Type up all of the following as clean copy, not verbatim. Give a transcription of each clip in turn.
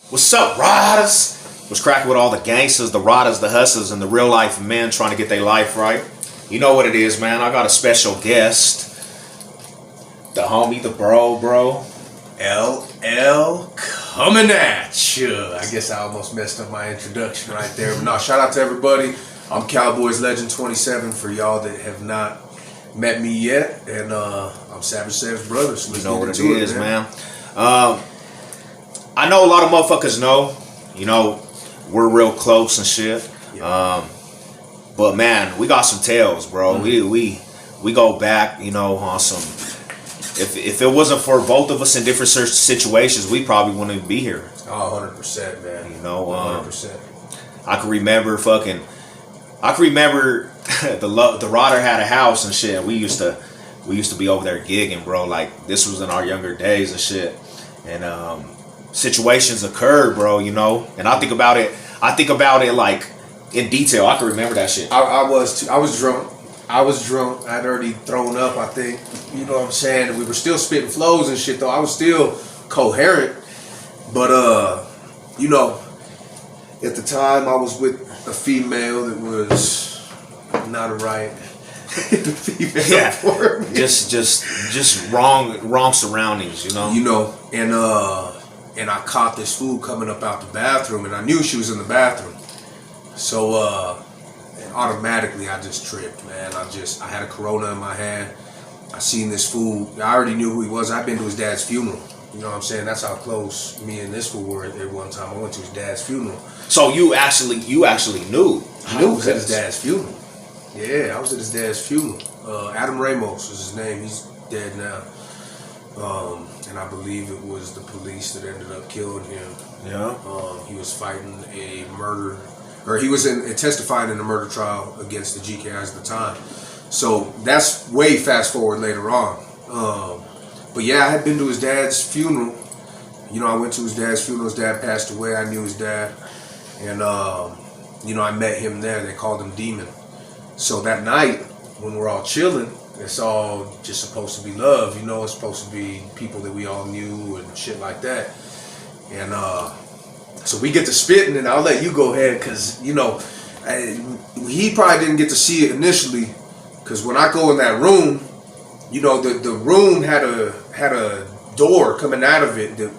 What's up, riders? What's cracking with all the gangsters, the riders, the hustlers, and the real life men trying to get their life right? You know what it is, man. I got a special guest. The homie, the bro. LL coming at you. I guess I almost messed up my introduction right there. But no, shout out to everybody. I'm Cowboys Legend 27 for y'all that have not met me yet. And I'm Savage Savage Brothers. So you know what it is, man. I know a lot of motherfuckers know. You know, we're real close and shit. Yeah. But man, we got some tales, bro. Mm-hmm. We go back, you know, on some. If it wasn't for both of us in different situations, we probably wouldn't even be here. Oh, 100%, man. You know, 100%. I can remember the Rodder had a house and shit. And we used to be over there gigging, bro. Like this was in our younger days and shit. And situations occurred, bro. You know, and I think about it like in detail. I can remember that shit. I was drunk. I'd already thrown up, I think. You know what I'm saying? We were still spitting flows and shit, though. I was still coherent. But, you know, at the time I was with a female that was not a right female for me. Just wrong surroundings, you know? You know, and I caught this fool coming up out the bathroom, and I knew she was in the bathroom. So, automatically I just tripped, man. I had a Corona in my hand. I seen this fool. I already knew who he was. I've been to his dad's funeral. You know what I'm saying? That's how close me and this fool were at one time. I went to his dad's funeral. So you actually knew? I was at his dad's funeral. Yeah, I was at his dad's funeral. Adam Ramos was his name. He's dead now. And I believe it was the police that ended up killing him. Yeah. He was fighting a murder. Or he was testifying in a murder trial against the GKIs at the time. So that's way fast forward later on. But yeah, I had been to his dad's funeral. You know, I went to his dad's funeral. His dad passed away. I knew his dad. And, you know, I met him there. They called him Demon. So that night, when we're all chilling, it's all just supposed to be love. You know, it's supposed to be people that we all knew and shit like that. And, so we get to spitting, and I'll let you go ahead, because, you know, he probably didn't get to see it initially, because when I go in that room, you know, the room had a door coming out of it. It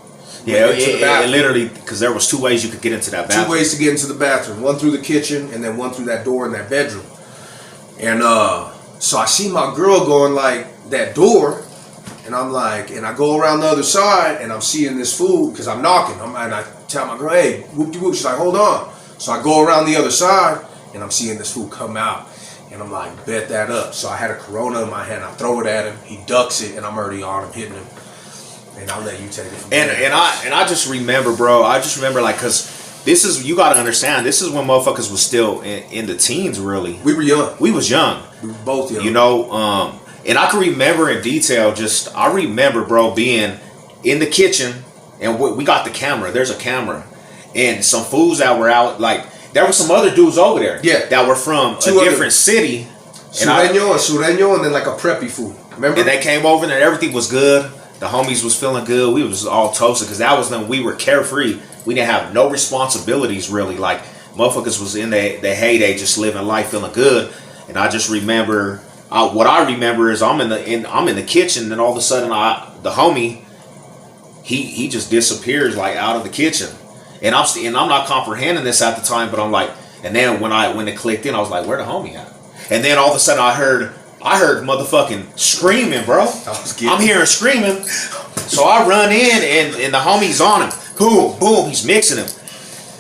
literally, because there was 2 ways you could get into that bathroom. 2 ways to get into the bathroom. One through the kitchen, and then one through that door in that bedroom. And so I see my girl going like that door, and I'm like, and I go around the other side, and I'm seeing this fool, because I'm knocking. And I tell my girl, hey, whoop-de-whoop. She's like, hold on. So I go around the other side, and I'm seeing this fool come out. And I'm like, bet that up. So I had a Corona in my hand. I throw it at him. He ducks it, and I'm already on him, hitting him. And I'll let you take it from there. And I just remember, bro. I just remember, like, because this is, you got to understand, this is when motherfuckers was still in the teens, really. We were young. We was young. We were both young. You know, and I can remember in detail, I remember, bro, being in the kitchen, and we got the camera. There's a camera. And some fools that were out, like, there were some other dudes over there. Yeah. That were from a different city. Sureño, and then like a preppy fool. Remember? And they came over, and everything was good. The homies was feeling good. We was all toasted, because that was when we were carefree. We didn't have no responsibilities, really. Like, motherfuckers was in the heyday, just living life, feeling good. And I just remember, what I remember is I'm in the kitchen, and all of a sudden the homie, he just disappears, like, out of the kitchen. And I'm not comprehending this at the time, but I'm like, and then when it clicked in, I was like, where the homie at? And then all of a sudden I heard motherfucking screaming, bro. I'm hearing screaming. So I run in, and the homie's on him. Boom, boom, he's mixing him.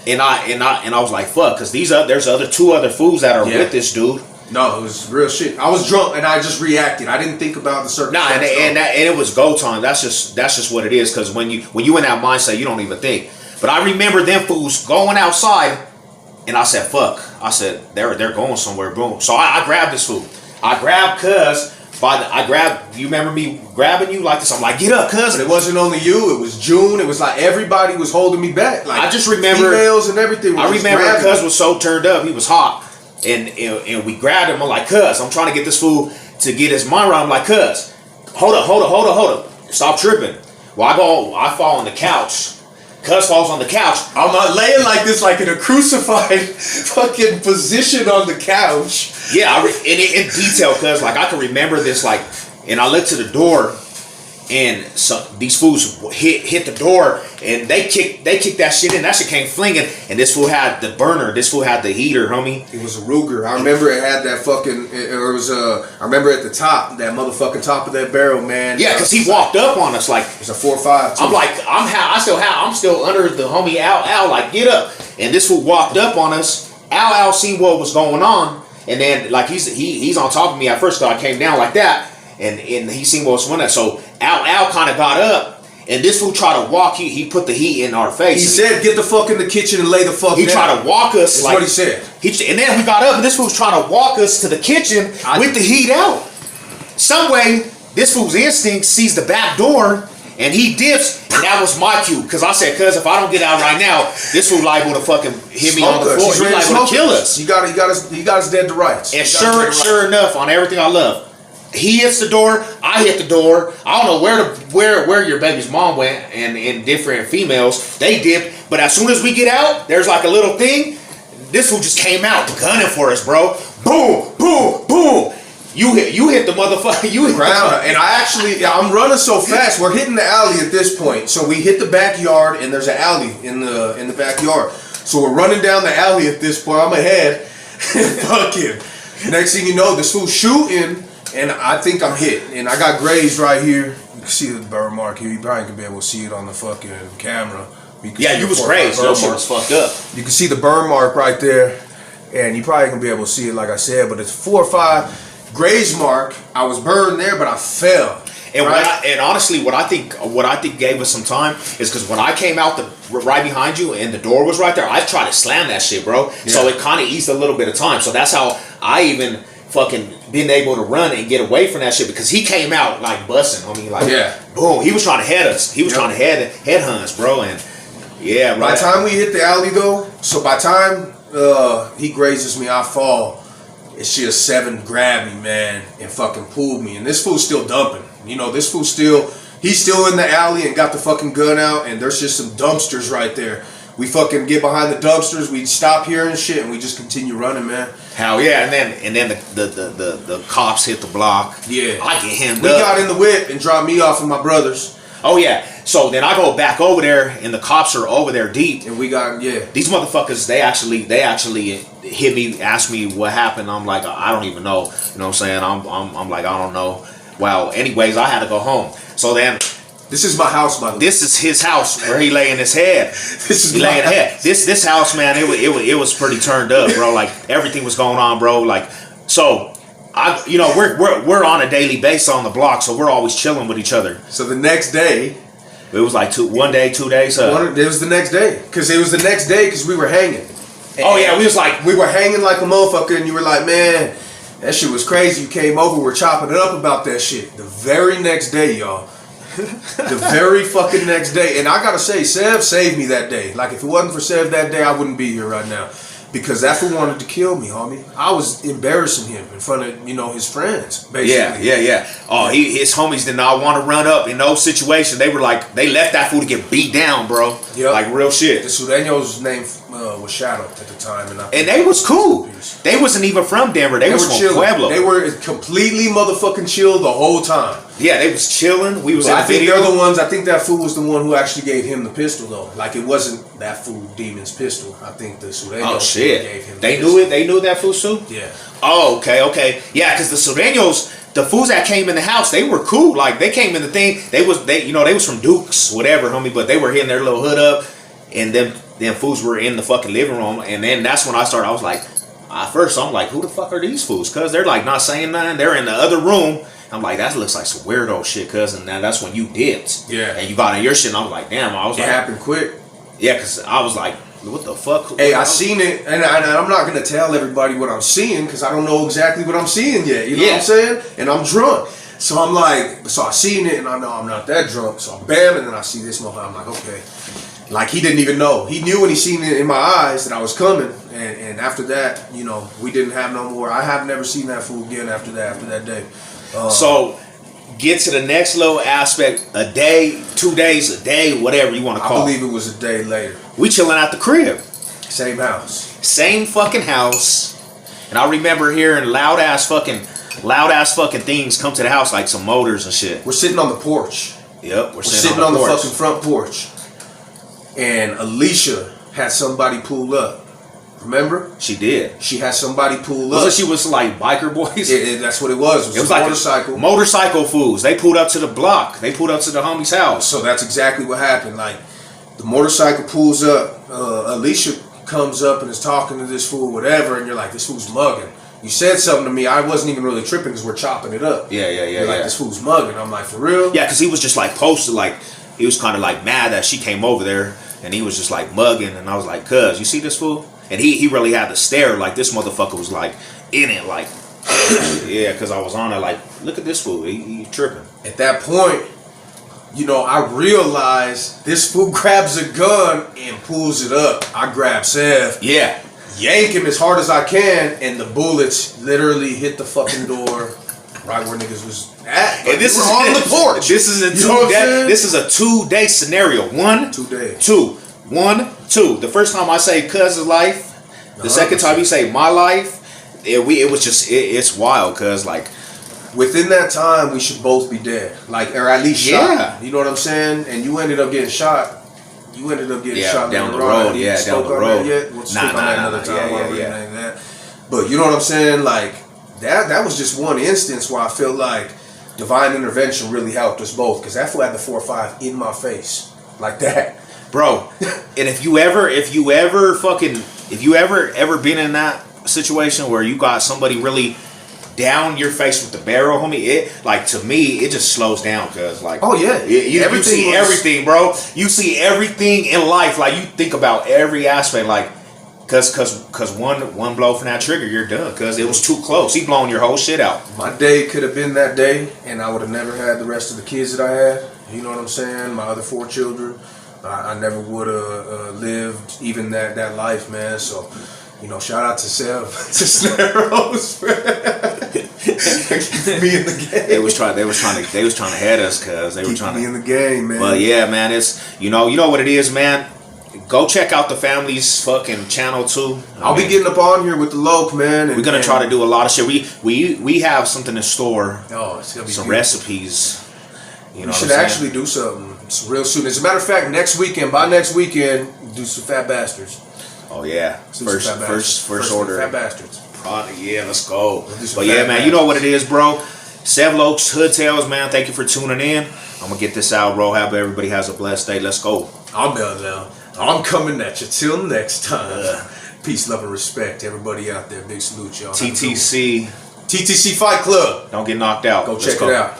And I was like, fuck, because there's 2 other fools that are with this dude. No, it was real shit. I was drunk, and I just reacted. I didn't think about the circumstances. And it was go time. That's just what it is. Because when you in that mindset, you don't even think. But I remember them fools going outside, and I said, fuck. I said, they're going somewhere. Boom. So I grabbed this fool. I grabbed Cuz. You remember me grabbing you like this? I'm like, get up, Cuz. But it wasn't only you. It was June. It was like everybody was holding me back. Like, I just remember females and everything. I remember Cuz was so turned up. He was hot. And we grabbed him. I'm like, Cuz, I'm trying to get this fool to get his mind right. I'm like, Cuz, hold up. Stop tripping. Well, I fall on the couch. Cuz falls on the couch. I'm not laying like this, like in a crucified fucking position on the couch. Yeah, in detail, cuz like I can remember this, like, and I looked to the door, and these fools hit the door, and they kicked that shit in. That shit came flinging, and this fool had the burner. This fool had the heater, homie. It was a Ruger. I remember it had that fucking. It was I remember at the top, that motherfucking top of that barrel, man. Yeah, cause he walked up on us like it's a 4.5. I'm like I'm still under the homie Al like get up, and this fool walked up on us. Al seen what was going on, and then like he's on top of me at first, so I came down like that. And he seen what was going on. So Al kind of got up, and this fool tried to walk. He put the heat in our face. He said, "Get the fuck in the kitchen and lay the fuck down." He tried to walk us. That's like what he said. And then we got up, and this fool was trying to walk us to the kitchen with the heat out. Some way, this fool's instinct sees the back door, and he dips. And that was my cue, because I said, "Cuz if I don't get out right now, this fool liable to fucking hit me on the floor. He's liable to kill us." He got us dead to rights. And sure enough, on everything I love. He hits the door. I hit the door. I don't know where your baby's mom went, and different females they dipped. But as soon as we get out, there's like a little thing. This fool just came out gunning for us, bro. Boom, boom, boom. You hit the motherfucker. You hit ground. And I'm running so fast. We're hitting the alley at this point. So we hit the backyard, and there's an alley in the backyard. So we're running down the alley at this point. I'm ahead. Fucking. Next thing you know, this fool's shooting. And I think I'm hit, and I got grazed right here. You can see the burn mark here. You probably can be able to see it on the fucking camera. You was grazed. Your shit was fucked up. You can see the burn mark right there, and you probably can be able to see it, like I said. But it's 4 or 5 graze mark. I was burned there, but I fell. And and honestly, what I think gave us some time is because when I came out right behind you and the door was right there, I tried to slam that shit, bro. Yeah. So it kind of eased a little bit of time. So that's how I even fucking been able to run and get away from that shit, because he came out like busting on me, like boom. He was trying to head us. He was trying to head hunts, bro. And yeah, by the time we hit the alley though, so by the time he grazes me, I fall. And she a 7 grabbed me, man, and fucking pulled me. And this fool's still dumping. You know, this fool's he's still in the alley and got the fucking gun out, and there's just some dumpsters right there. We fucking get behind the dumpsters, we stop hearing shit, and we just continue running, man. Hell yeah, and then the cops hit the block. Yeah. I get hemmed up. We got in the whip and dropped me off with my brothers. Oh yeah. So then I go back over there, and the cops are over there deep. And we got these motherfuckers. They actually hit me, asked me what happened. I'm like, I don't even know. You know what I'm saying? I'm like, I don't know. Well, anyways, I had to go home. So then. This is my house, by the way. This is his house where he laying his head. This house, man. It was pretty turned up, bro. Like everything was going on, bro. Like so. We're on a daily basis on the block, so we're always chilling with each other. So the next day, it was like 1 day, 2 days. It was the next day, because we were hanging. And we were hanging like a motherfucker, and you were like, man, that shit was crazy. You came over, we're chopping it up about that shit. The very next day, y'all. The very fucking next day. And I gotta say, Sev saved me that day. Like, if it wasn't for Sev that day, I wouldn't be here right now. Because that fool wanted to kill me, homie. I was embarrassing him in front of, his friends, basically. Yeah. Oh, his homies did not want to run up in those situations. They were like, they left that fool to get beat down, bro. Yep. Like real shit. The Sureño's name was Shadow at the time. And they was cool. They wasn't even from Denver. They was from chilling. Pueblo. They were completely motherfucking chill the whole time. Yeah, they was chilling. We was I think they're the ones. I think that fool was the one who actually gave him the pistol, though. Like, it wasn't that fool Demon's pistol. I think the Sureños gave him the pistol. They knew that fool too? Yeah. Oh, okay. Yeah, because the Sureños, the fools that came in the house, they were cool. Like, they came in the thing. They was from Dukes, whatever, homie. But they were hitting their little hood up, and them fools were in the fucking living room. And then that's when I was like, at first I'm like, who the fuck are these fools? Because they're like not saying nothing. They're in the other room. I'm like, that looks like some weirdo shit, cuz. And then that's when you dipped. Yeah. And you got in your shit, and I was like, damn. It happened quick. Yeah, because I was like, what the fuck? Hey, I seen it, and I'm not going to tell everybody what I'm seeing, because I don't know exactly what I'm seeing yet. You know what I'm saying? And I'm drunk. So I'm like, I seen it, and I know I'm not that drunk. So I'm bam, and then I see this motherfucker. I'm like, okay. Like, he didn't even know. He knew when he seen it in my eyes that I was coming. And after that, we didn't have no more. I have never seen that fool again after that day. So get to the next little aspect. A day, 2 days, a day, whatever you want to call I it. believe it was a day later. We chilling at the crib. Same house. Same fucking house. And I remember hearing loud ass fucking things come to the house, like some motors and shit. We're sitting on the porch. Yep, We're sitting on the fucking front porch. And Alicia had somebody pull up. Remember? She did. She had somebody pull up. Wasn't she was like biker boys? That's what it was. It was like motorcycle. Motorcycle fools. They pulled up to the block. They pulled up to the homie's house. So that's exactly what happened. Like, the motorcycle pulls up. Alicia comes up and is talking to this fool, whatever, and you're like, this fool's mugging. You said something to me. I wasn't even really tripping because we're chopping it up. Yeah. You're like, this fool's mugging. I'm like, for real? Yeah, because he was just like posted, like, he was kind of like mad that she came over there, and he was just like mugging, and I was like, cuz, you see this fool? And he really had to stare, like this motherfucker was like in it, like, yeah, because I was on it, like, look at this fool, he tripping. At that point, you know, I realized this fool grabs a gun and pulls it up. I grab Sev. Yeah. Yank him as hard as I can, and the bullets literally hit the fucking door right where niggas was at. And this is on the porch. This is a 2 day. This is a 2 day scenario. 1, 2 days. 2, 1, 2. The first time I say cuz's life, the 100%. second time you say my life, it was just it's wild, cuz like within that time we should both be dead, like, or at least shot. You know what I'm saying? And you ended up getting shot. You ended up getting shot down the road. Yeah, down the road. We'll speak on that another time. Yeah. But you know what I'm saying? Like, that was just one instance where I feel like divine intervention really helped us both, because that fool had the 4-5 in my face like that, bro. And if you ever been in that situation where you got somebody really down your face with the barrel, homie, it, like, to me, it just slows down, cuz, like, oh yeah, you see everything, bro. You see everything in life, like, you think about every aspect, like, cause one blow from that trigger, you're done, cuz it was too close. He blowing your whole shit out. My day could have been that day, and I would have never had the rest of the kids that I had. You know what I'm saying? My other 4 children, I never would have lived even that life, man. So, you know, shout out to Sev, to Snaros, keep me in the game. They was trying to head us, cuz they were trying to me in the game, man. But yeah, man, it's you know what it is, man. Go check out the family's fucking channel too. I'll be getting up on here with the Loke, man. We're gonna try to do a lot of shit. We have something in store. Oh, it's gonna be some beautiful recipes. You know, we should actually do something real soon. As a matter of fact, by next weekend, do some Fat Bastards. Oh yeah, first order. Fat Bastards. Yeah, let's go. But yeah, man, you know what it is, bro. Sev Lokes, Hood Tales, man. Thank you for tuning in. I'm gonna get this out, bro. Hope everybody has a blessed day. Let's go. I'm done now. I'm coming at you. Till next time. Peace, love, and respect to everybody out there. Big salute, y'all. TTC Fight Club. Don't get knocked out. Go check it out.